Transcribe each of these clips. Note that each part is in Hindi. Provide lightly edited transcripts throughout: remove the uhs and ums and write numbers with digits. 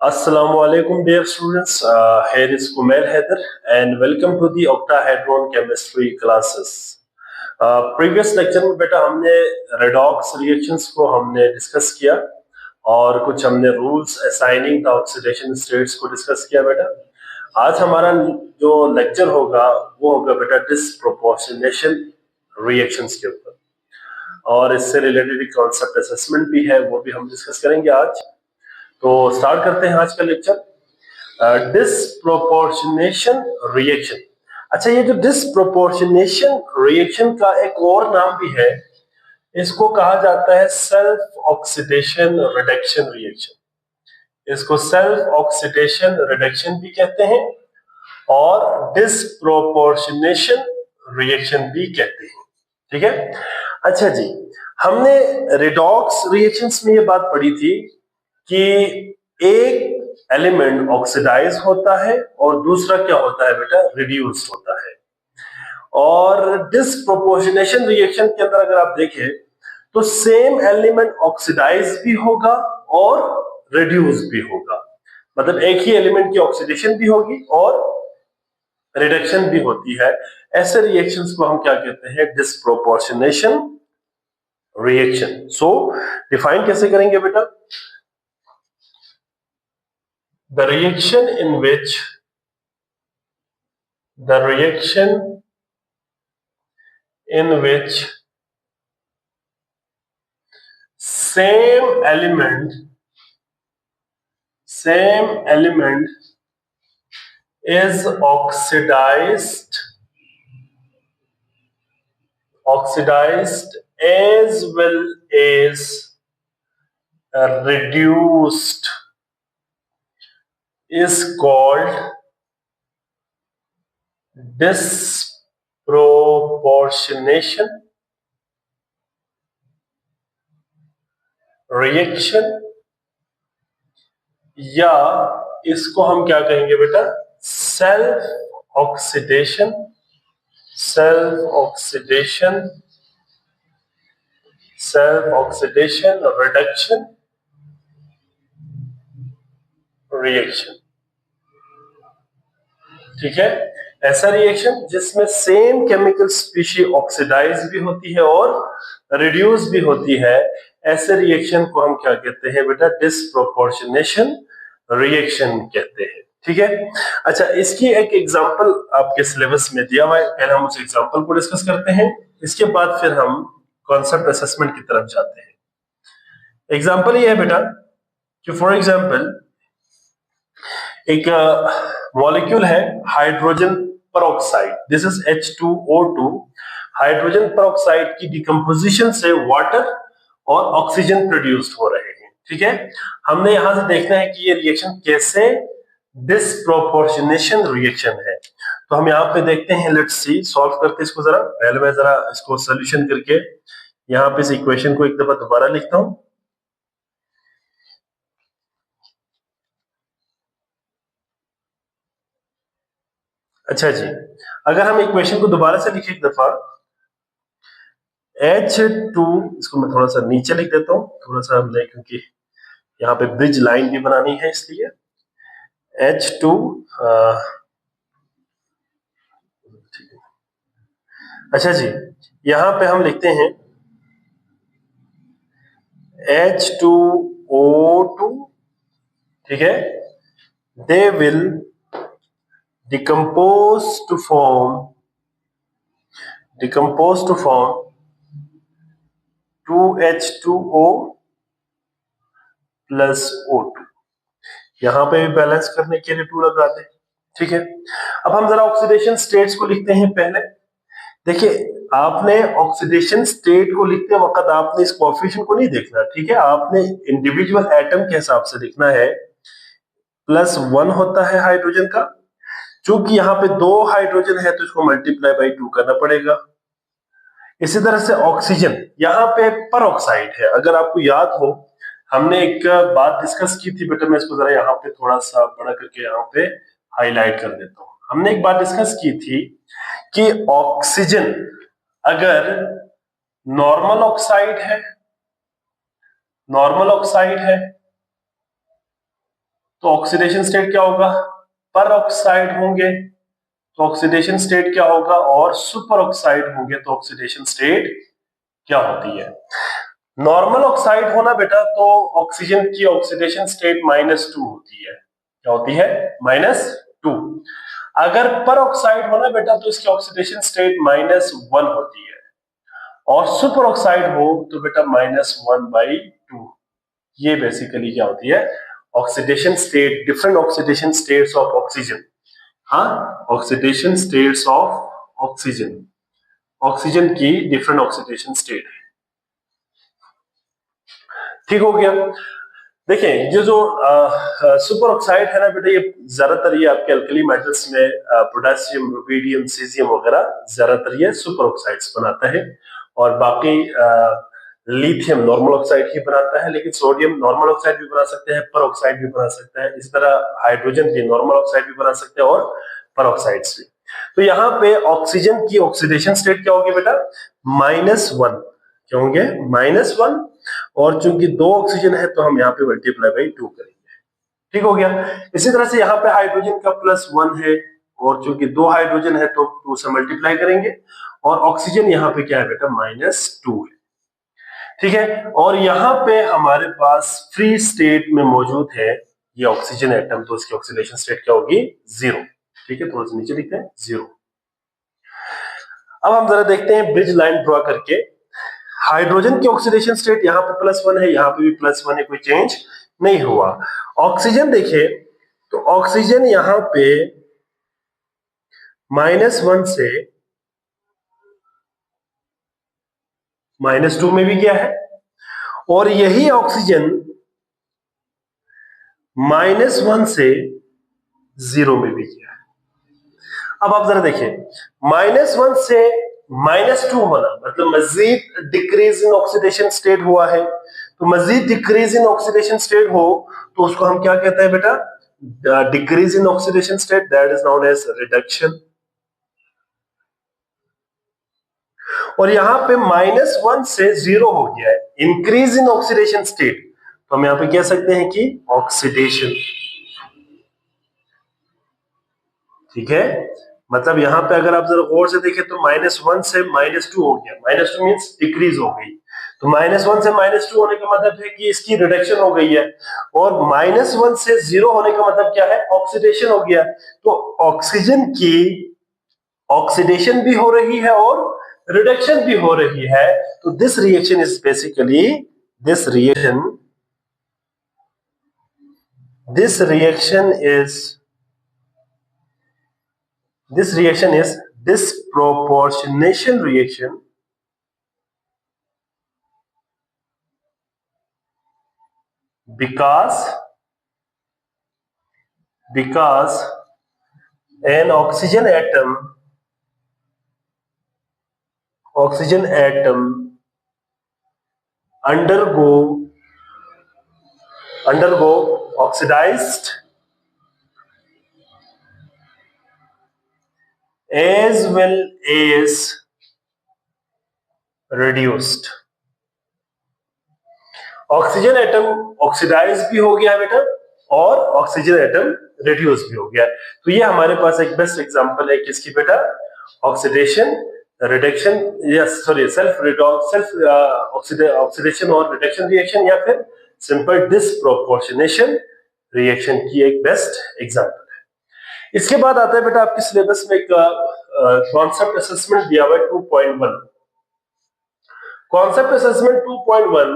Assalamu alaikum dear students. Here is Kumail Haider and welcome to the octahedron chemistry classes. Previous lecture में बेटा हमने रेडॉक्स रिएक्शंस को हमने डिस्कस किया और कुछ हमने rules assigning the oxidation states को डिस्कस किया बेटा। आज हमारा जो लेक्चर होगा वो होगा बेटा डिसप्रोपोर्शनेशन रिएक्शंस के ऊपर और इससे रिलेटेड एक कॉन्सेप्ट असेसमेंट भी है, वो भी हम डिस्कस करेंगे आज। तो स्टार्ट करते हैं आज का लेक्चर। Disproportionation reaction. अच्छा, ये जो डिसप्रोपोर्शनेशन रिएक्शन का एक और नाम भी है, इसको कहा जाता है सेल्फ ऑक्सीडेशन रिडक्शन रिएक्शन। इसको सेल्फ ऑक्सीडेशन रिडक्शन भी कहते हैं और डिसप्रोपोर्शनेशन रिएक्शन भी कहते हैं। ठीक है। अच्छा जी, हमने रिडॉक्स रिएक्शंस में ये बात पढ़ी थी कि एक एलिमेंट ऑक्सीडाइज होता है और दूसरा क्या होता है बेटा, रिड्यूस होता है। और डिसप्रोपोर्शनेशन रिएक्शन के अंदर अगर आप देखें तो सेम एलिमेंट ऑक्सीडाइज भी होगा और रिड्यूस भी होगा, मतलब एक ही एलिमेंट की ऑक्सीडेशन भी होगी और रिडक्शन भी होती है। ऐसे रिएक्शंस को हम क्या कहते हैं, डिसप्रोपोर्शनेशन रिएक्शन। सो डिफाइन कैसे करेंगे बेटा, the reaction in which same element is oxidized as well as reduced is called disproportionation reaction, या इसको हम क्या कहेंगे बेटा, सेल्फ ऑक्सीडेशन रिडक्शन रिएक्शन। ठीक है, ऐसा रिएक्शन जिसमें सेम केमिकल स्पीशीज ऑक्सीडाइज भी होती है और रिड्यूस भी होती है, ऐसे रिएक्शन को हम क्या कहते हैं बेटा, डिसप्रोपोर्शनेशन रिएक्शन कहते हैं। ठीक है। अच्छा, इसकी एक एग्जांपल आपके सिलेबस में दिया हुआ है, पहले हम उस एग्जांपल को डिस्कस करते हैं, इसके बाद फिर हम कॉन्सेप्ट असेसमेंट की तरफ जाते हैं। एग्जांपल ये है बेटा कि फॉर एग्जांपल एक मॉलिक्यूल है hydrogen peroxide, this is H2O2। Hydrogen peroxide की डिकम्पोजिशन से वाटर और ऑक्सीजन प्रोड्यूस हो रहे हैं। ठीक है, हमने यहां से देखना है कि ये रिएक्शन कैसे डिसप्रोपोर्शनेशन रिएक्शन है। तो हम यहाँ पे देखते हैं, लेट्स सी, सॉल्व करते हैं इसको जरा। पहले मैं जरा इसको सोल्यूशन करके यहाँ पे इस इक्वेशन को एक दफा दोबारा लिखता हूं। अच्छा जी, अगर हम इक्वेशन को दोबारा से लिखें एक दफा, H2, इसको मैं थोड़ा सा नीचे लिख देता हूं, थोड़ा सा हमने, क्योंकि यहाँ पे ब्रिज लाइन भी बनानी है इसलिए H2 अच्छा जी, यहां पे हम लिखते हैं H2O2। ठीक है, they will decompose to form 2H2O plus O2। यहां पे भी बैलेंस करने के लिए 2 लगा दें। ठीक है, अब हम जरा ऑक्सीडेशन स्टेट्स को लिखते हैं। पहले देखिए, आपने ऑक्सीडेशन स्टेट को लिखते वक्त आपने इस कोएफिशिएंट को नहीं देखना। ठीक है, आपने इंडिविजुअल एटम के हिसाब से लिखना है। +1 होता है हाइड्रोजन का, चूंकि यहाँ पे 2 हाइड्रोजन है तो इसको मल्टीप्लाई बाई 2 करना पड़ेगा। इसी तरह से ऑक्सीजन यहाँ पे पर ऑक्साइड है, अगर आपको याद हो हमने एक बात डिस्कस की थी बेटा, मैं इसको जरा यहाँ पे थोड़ा सा बड़ा करके यहाँ पे हाईलाइट कर देता हूँ। हमने एक बात डिस्कस की थी कि ऑक्सीजन अगर नॉर्मल ऑक्साइड है तो ऑक्सीडेशन स्टेट क्या होगा, पर ऑक्साइड होंगे तो ऑक्सीडेशन स्टेट क्या होगा, और सुपर ऑक्साइड होंगे तो ऑक्सीडेशन स्टेट क्या होती है। नॉर्मल ऑक्साइड होना बेटा तो ऑक्सीजन की ऑक्सीडेशन स्टेट -2 होती है। क्या होती है, -2। अगर पर ऑक्साइड होना बेटा तो इसकी ऑक्सीडेशन स्टेट -1 होती है, और सुपर ऑक्साइड हो तो बेटा -1/2। ये बेसिकली क्या होती है, oxidation state, different oxidation states of oxygen. हाँ, oxidation states of oxygen, oxygen की डिफरेंट ऑक्सीडेशन स्टेट। ठीक हो गया। देखिए ये जो सुपर ऑक्साइड है ना बेटा, ये ज्यादातर ये आपके अल्कली मेटल्स में पोटेशियम, रुबिडियम, सीजियम वगैरह ज्यादातर ये सुपर ऑक्साइड्स बनाता है, और बाकी लिथियम नॉर्मल ऑक्साइड ही बनाता है, लेकिन सोडियम नॉर्मल ऑक्साइड भी बना सकते हैं, पर ऑक्साइड भी बना सकता है। इस तरह हाइड्रोजन भी नॉर्मल ऑक्साइड भी बना सकते हैं और पर ऑक्साइड्स भी। तो यहाँ पे ऑक्सीजन की ऑक्सीडेशन स्टेट क्या होगी बेटा, -1। क्या होंगे, -1, और चूंकि 2 ऑक्सीजन है तो हम यहाँ पे मल्टीप्लाई बाई 2 करेंगे। ठीक हो गया। इसी तरह से यहाँ पे हाइड्रोजन का +1 है, और चूंकि 2 हाइड्रोजन है तो 2 से मल्टीप्लाई करेंगे, और ऑक्सीजन यहाँ पे क्या है बेटा, -2 है। ठीक है, और यहाँ पे हमारे पास फ्री स्टेट में मौजूद है ये ऑक्सीजन एटम, तो इसकी ऑक्सीडेशन स्टेट क्या होगी, 0। ठीक है, थोड़ा सा नीचे लिखते हैं 0। अब हम जरा देखते हैं ब्रिज लाइन ड्रॉ करके। हाइड्रोजन की ऑक्सीडेशन स्टेट यहाँ पे +1 है, यहाँ पे भी +1 है, कोई चेंज नहीं हुआ। ऑक्सीजन देखिए, तो ऑक्सीजन यहाँ पे -1 से -2 में भी गया है, और यही ऑक्सीजन -1 से 0 में भी गया है। अब आप जरा देखिए, -1 से -2 होना मतलब मजीद डिक्रीज इन ऑक्सीडेशन स्टेट हुआ है। तो मजीद डिक्रीज इन ऑक्सीडेशन स्टेट हो तो उसको हम क्या कहते हैं बेटा, decrease in oxidation state, that is known as reduction. और यहाँ पे -1 से 0 हो गया है, इंक्रीज इन ऑक्सीडेशन स्टेट, तो हम यहाँ पे कह सकते हैं कि ऑक्सीडेशन। ठीक है, मतलब यहाँ पे अगर आप जरा गौर से देखें तो -1 से -2 हो गया, -2 मींस डिक्रीज हो गई, तो -1 से -2 होने का मतलब है कि इसकी रिडक्शन हो गई है, और -1 से 0 होने का मतलब क्या है, ऑक्सीडेशन हो गया। तो ऑक्सीजन की ऑक्सीडेशन भी हो रही है और रिडक्शन भी हो रही है, तो this reaction is basically this reaction is disproportionation reaction, because an oxygen atom undergo oxidized as well as reduced। Oxygen atom oxidise भी हो गया बेटा, और ऑक्सीजन एटम रिड्यूस भी हो गया। तो ये हमारे पास एक बेस्ट एग्जांपल है किसकी बेटा, ऑक्सीडेशन रिडक्शन, या सॉरी सेल्फ ऑक्सीडेशन और रिडक्शन रिएक्शन, या फिर सिंपल डिसप्रोपोर्शनेशन रिएक्शन की एक बेस्ट एग्जांपल है। इसके बाद आता है बेटा आपके सिलेबस में एक कॉन्सेप्ट असेसमेंट दिया हुआ है 2.1। कॉन्सेप्ट असेसमेंट 2.1,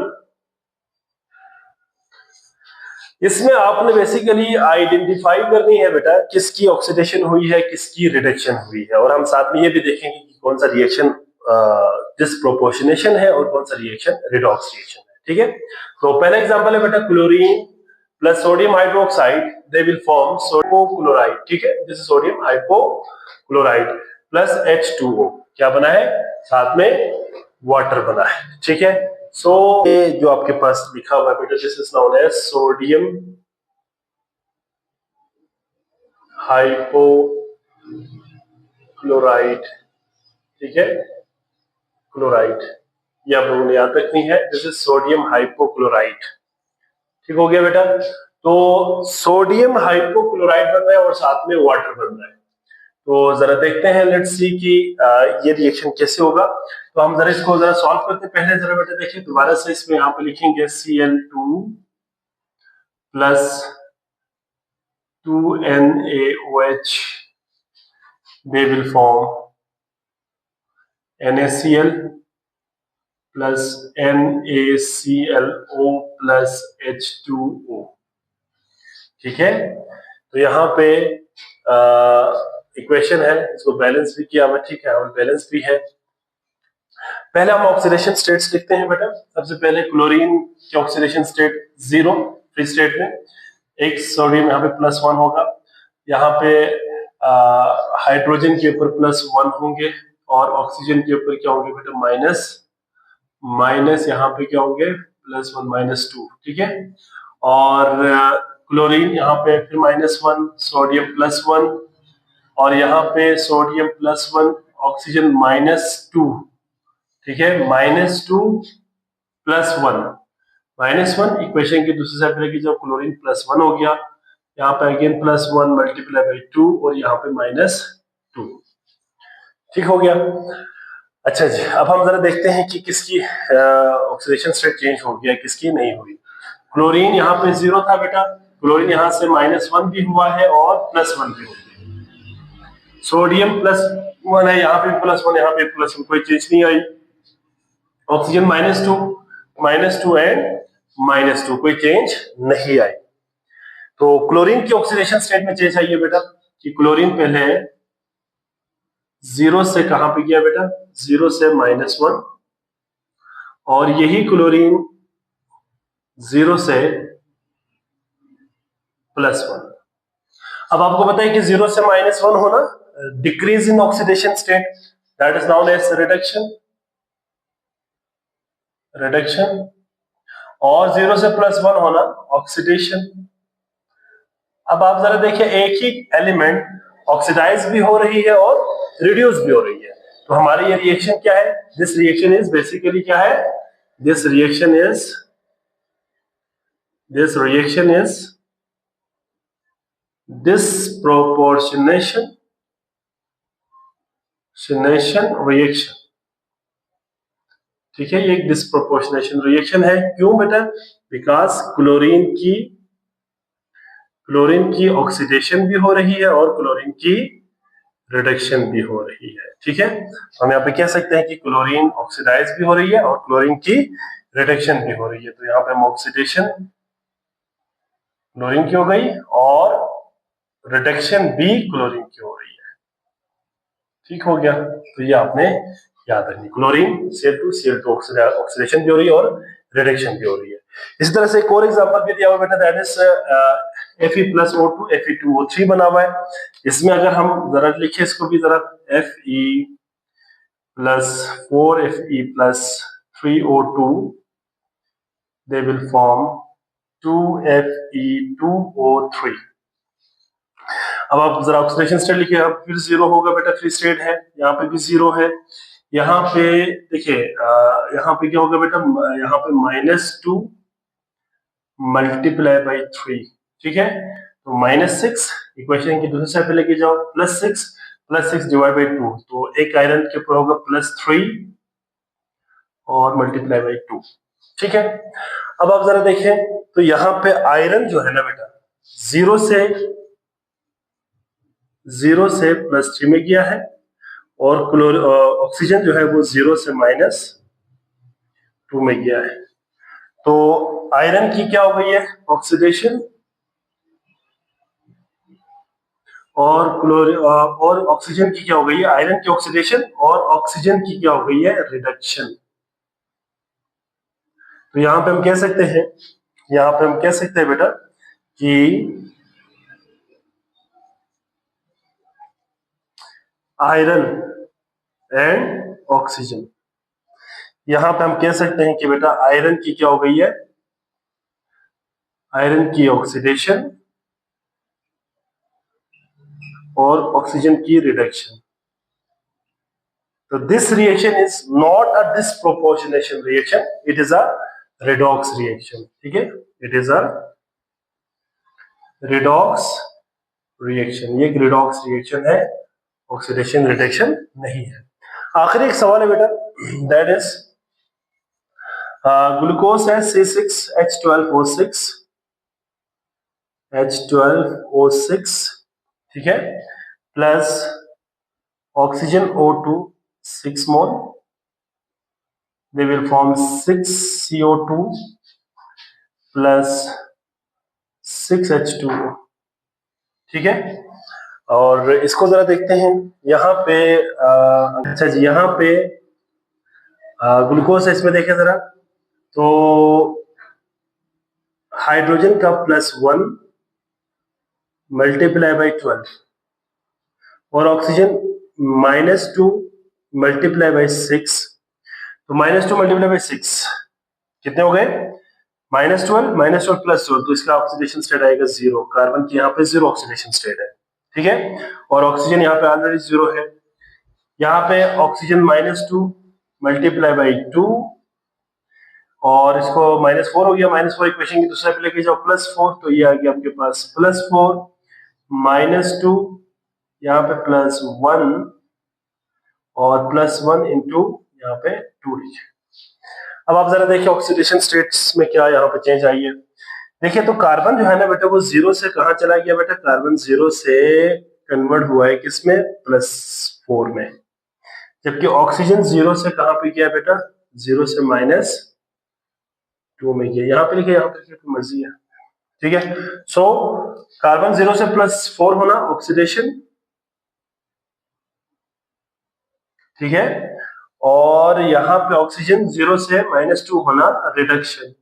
इसमें आपने बेसिकली आइडेंटिफाई करनी है बेटा किसकी ऑक्सीडेशन हुई है, किसकी रिडक्शन हुई है, और हम साथ में ये भी देखेंगे कि कौन सा रिएक्शन डिसप्रोपोर्शनेशन है और कौन सा रिएक्शन रिडॉक्स रिएक्शन है। ठीक है, तो पहला एग्जांपल है बेटा chlorine plus sodium hydroxide, they will form hypochloride. ठीक है, this is sodium hypochloride plus H2O, क्या बना है, साथ में वाटर बना है। ठीक है, सो ये जो आपके पास लिखा हुआ है बेटा, this is known as sodium hypochloride. ठीक है, क्लोराइड, ये आप लोगों ने याद रखनी है, दिस इज सोडियम हाइपोक्लोराइड। ठीक हो गया बेटा। तो सोडियम हाइपोक्लोराइड बन रहा है और साथ में वाटर बन रहा है। तो जरा देखते हैं, लेट्स सी कि ये रिएक्शन कैसे होगा। तो हम जरा इसको जरा सॉल्व करते हैं। पहले जरा बेटा देखिए, दोबारा से इसमें यहाँ पे लिखेंगे Cl2 plus 2NaOH, they will form NaCl plus NaClO plus H2O। ठीक है, तो यहाँ पे इक्वेशन है, इसको बैलेंस भी किया हुआ, ठीक है, बैलेंस भी है। पहले हम ऑक्सीडेशन स्टेट्स लिखते हैं बेटा। सबसे पहले क्लोरीन की ऑक्सीडेशन स्टेट 0 फ्री स्टेट में, एक सोडियम यहाँ पे +1 होगा, यहाँ पे हाइड्रोजन के ऊपर +1 होंगे और ऑक्सीजन के ऊपर क्या होंगे बेटा, माइनस यहाँ पे क्या होंगे, +1 -2। ठीक है, और क्लोरीन यहाँ पे फिर -1, सोडियम +1 और यहाँ पे सोडियम +1, ऑक्सीजन -2। ठीक है, -2 +1 इक्वेशन की दूसरी साइड पे जब क्लोरीन +1 हो गया, यहाँ पे अगेन +1 मल्टीप्लाई बाई 2 और यहाँ पे -2। ठीक हो गया। अच्छा जी, अब हम जरा देखते हैं कि किसकी ऑक्सीडेशन स्टेट चेंज हो गया, किसकी नहीं हुई। क्लोरीन यहाँ पे 0 था बेटा, क्लोरीन यहाँ से -1 भी हुआ है और +1 भी हो गया। सोडियम +1 है, यहाँ पे +1, यहाँ पे +1, कोई चेंज नहीं आई। ऑक्सीजन -2 एंड -2, कोई चेंज नहीं आई। तो क्लोरीन की ऑक्सीडेशन स्टेट में चेंज आई है बेटा कि क्लोरीन पहले 0 से कहां पे गया बेटा, 0 से -1, और यही क्लोरीन 0 से +1। अब आपको पता है कि 0 से -1 होना decrease in oxidation state, that is known as reduction, और 0 से +1 होना ऑक्सीडेशन। अब आप जरा देखिए, एक ही एलिमेंट ऑक्सीडाइज भी हो रही है और रिड्यूस भी हो रही है, तो हमारी ये रिएक्शन क्या है, दिस रिएक्शन इज बेसिकली क्या है, this reaction is disproportionation reaction. ठीक है, ये एक डिस्प्रोपोर्शनेशन रिएक्शन है। क्यों बेटा, बिकॉज क्लोरीन की ऑक्सीडेशन भी हो रही है और क्लोरीन की रिडक्शन भी हो रही है। ठीक है, तो हम यहाँ पे कह सकते हैं कि क्लोरीन ऑक्सीडाइज भी हो रही है और क्लोरीन की रिडक्शन भी हो रही है। तो यहाँ पे हम ऑक्सीडेशन क्लोरीन की हो गई और रिडक्शन भी क्लोरीन की हो रही है। ठीक हो गया, तो ये आपने याद रखनी, क्लोरीन Cl2 ऑक्सीडेशन भी हो रही है और रिडक्शन भी हो रही है। इसी तरह से एक और एग्जांपल भी दिया हुआ बेटा, दैट इज Fe+O2 Fe2O3 बना हुआ है। इसमें अगर हम जरा लिखे इसको भी जरा, Fe+4Fe+3O2 they will form 2Fe2O3। अब आप जरा ऑक्सीडेशन स्टेट लिखिए, अब फिर 0 होगा बेटा, फ्री स्टेट है, यहाँ पे भी 0 है। यहाँ पे देखिए, यहाँ पे क्या होगा बेटा, यहाँ पे -2 मल्टीप्लाई बाई 3। ठीक है, तो -6 इक्वेशन की दूसरी साइड पे लेके जाओ, +6 डिवाइड बाई 2, तो एक आयरन के ऊपर होगा +3 और मल्टीप्लाई बाई 2। ठीक है, अब आप जरा देखें, तो यहाँ पे आयरन जो है ना बेटा, 0 से +3 में गया है और ऑक्सीजन जो है वो 0 से -2 में गया है। तो आयरन की क्या हो गई है, ऑक्सीडेशन, और ऑक्सीजन की क्या हो गई है, आयरन की ऑक्सीडेशन और ऑक्सीजन की क्या हो गई है, रिडक्शन। तो यहाँ पे हम कह सकते हैं बेटा कि आयरन एंड ऑक्सीजन, यहां पे हम कह सकते हैं कि बेटा आयरन की क्या हो गई है, आयरन की ऑक्सीडेशन और ऑक्सीजन की रिडक्शन। तो this reaction is not a disproportionation reaction, it is a redox reaction. ठीक है, it is a redox reaction, ये रिडॉक्स रिएक्शन है, ऑक्सीडेशन रिडक्शन नहीं है। आखिरी एक सवाल है बेटा, दैट इज ग्लूकोज है C6H12O6, H12O6, ठीक है, plus oxygen O2 6 mole, they will form 6CO2 plus 6H2O, ठीक है। और इसको जरा देखते हैं, यहाँ पे अच्छा जी, यहाँ पे ग्लूकोज है, इसमें देखें जरा, तो हाइड्रोजन का +1 मल्टीप्लाई बाई 12 और ऑक्सीजन -2 मल्टीप्लाई बाई 6, तो -2 मल्टीप्लाई बाई 6 कितने हो गए, -12 प्लस 12, तो इसका ऑक्सीडेशन स्टेट आएगा 0, कार्बन की यहाँ पे 0 ऑक्सीडेशन स्टेट है, ठीक है। और ऑक्सीजन यहाँ पे ऑलरेडी 0 है, यहाँ पे ऑक्सीजन -2 मल्टीप्लाई बाई 2 और इसको -4 हो गया, -4 इक्वेशन की दूसरे पे लेके जाओ, +4, तो ये आ गया आपके पास +4 -2, यहाँ पे +1 और +1 इंटू यहाँ पे 2 लिखे। अब आप जरा देखिए ऑक्सीडेशन स्टेट्स में क्या यहाँ पे चेंज आई है। देखिए तो कार्बन जो है ना बेटा, वो 0 से कहाँ चला गया बेटा, कार्बन 0 से कन्वर्ट हुआ है किसमें, +4 में, जबकि ऑक्सीजन 0 से कहाँ पे गया बेटा, 0 से -2 में गया। यहाँ पे लिखे, यहाँ पे लिखे, तो मर्जी है, ठीक है। सो कार्बन 0 से +4 होना ऑक्सीडेशन, ठीक है, और यहाँ पे ऑक्सीजन 0 से -2 होना रिडक्शन।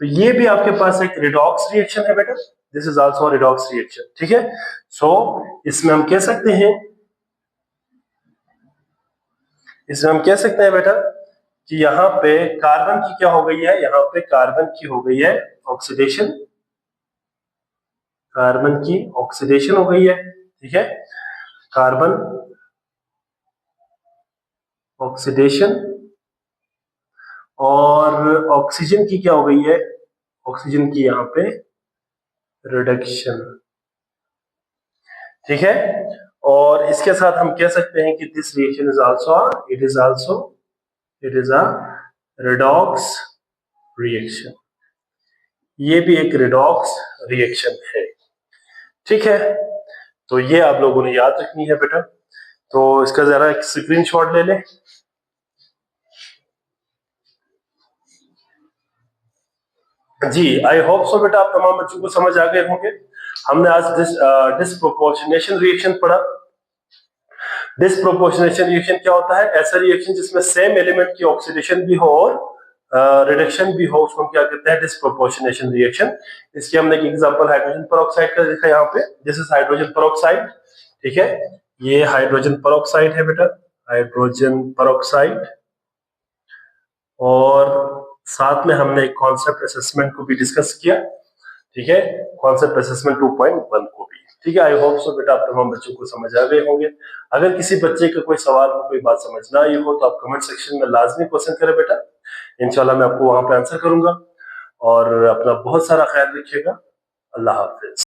तो ये भी आपके पास एक रिडॉक्स रिएक्शन है बेटा, this is also redox reaction, ठीक है। सो इसमें हम कह सकते हैं, बेटा कि यहाँ पे कार्बन की क्या हो गई है, यहाँ पे कार्बन की हो गई है ऑक्सीडेशन, कार्बन की ऑक्सीडेशन हो गई है, ठीक है, कार्बन ऑक्सीडेशन, और ऑक्सीजन की क्या हो गई है, ऑक्सीजन की यहाँ पे रिडक्शन, ठीक है। और इसके साथ हम कह सकते हैं कि this reaction is also it is a redox reaction, ये भी एक रिडॉक्स रिएक्शन है, ठीक है। तो ये आप लोगों ने याद रखनी है बेटा, तो इसका जरा एक स्क्रीनशॉट ले लें। जी, आई होप सो बेटा, आप तमाम बच्चों को समझ आ गए होंगे। हमने आज डिस्प्रोपोर्शनेशन रिएक्शन पढ़ा। डिस्प्रोपोर्शनेशन रिएक्शन क्या होता है, ऐसा रिएक्शन जिसमें सेम एलिमेंट की ऑक्सीडेशन भी हो और रिडक्शन भी हो, उसको हम क्या कहते हैं, डिस्प्रोपोर्शनेशन रिएक्शन। इसके हमने एक एग्जांपल हाइड्रोजन पेरोक्साइड का देखा यहाँ पे, दिस इज हाइड्रोजन पेरोक्साइड, ठीक है, ये हाइड्रोजन पेरोक्साइड है बेटा, हाइड्रोजन पेरोक्साइड। और साथ में हमने एक कॉन्सेप्ट असेसमेंट को भी डिस्कस किया, ठीक है, कॉन्सेप्ट असेसमेंट 2.1 को भी, ठीक है। आई होप सो बेटा, आप तमाम बच्चों को समझ आ गए होंगे। अगर किसी बच्चे का कोई सवाल हो, कोई बात समझ ना आई हो, तो आप कमेंट सेक्शन में लाजमी क्वेश्चन करें बेटा, इंशाल्लाह मैं आपको वहां पे आंसर करूंगा। और अपना बहुत सारा ख्याल रखिएगा। अल्लाह हाफिज।